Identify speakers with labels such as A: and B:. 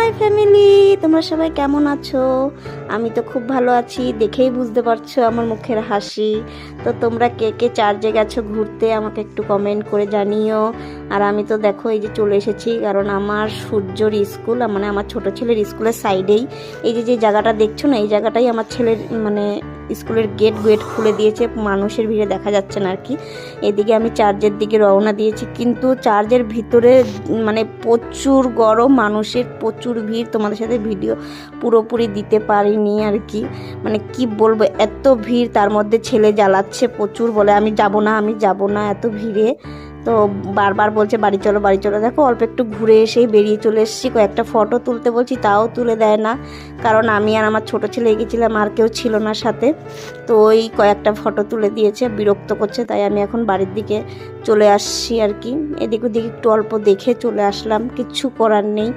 A: High family, তোমরা সবাই কেমন আছো? আমি তো খুব ভালো আছি, দেখেই বুঝতে পারছো আমার মুখের হাসি। তো তোমরা কে কে চার্চে গেছো ঘুরতে আমাকে একটু কমেন্ট করে জানিও। আর আমি তো দেখো এই যে চলে এসেছি, কারণ আমার সূর্যর স্কুল মানে আমার ছোট ছেলের স্কুলের সাইডেই এই যে জায়গাটা দেখছো না, এই জায়গাটাই আমার ছেলের মানে স্কুলের গেট খুলে দিয়েছে, মানুষের ভিড়ে দেখা যাচ্ছে না আর কি। এদিকে আমি চার্চের দিকে রওনা দিয়েছি, কিন্তু চার্চের ভিতরে মানে প্রচুর গরম, মানুষের প্রচুর ভিড়। তোমাদের সাথে ভিডিও পুরোপুরি দিতে পারিনি আর কি, মানে কি বলবো, এত ভিড়। তার মধ্যে ছেলে জ্বালাচ্ছে প্রচুর, বলে আমি যাব না এত ভিড়ে। তো বারবার বলছে বাড়ি চলো বাড়ি চলো। দেখো অল্প একটু ঘুরে এসেই বেরিয়ে চলে এসেছি, কয়েকটা ফটো তুলতে বলছি তাও তুলে দেয় না, কারণ আমি আর আমার ছোট ছেলে গেছিলাম, আর কেউ ছিল না সাথে। তো ওই কয়েকটা ফটো তুলে দিয়েছে, বিরক্ত করছে, তাই আমি এখন বাড়ির দিকে চলে আসছি আর কি। এদিক ওদিক একটু অল্প দেখে চলে আসলাম, কিচ্ছু করার নেই।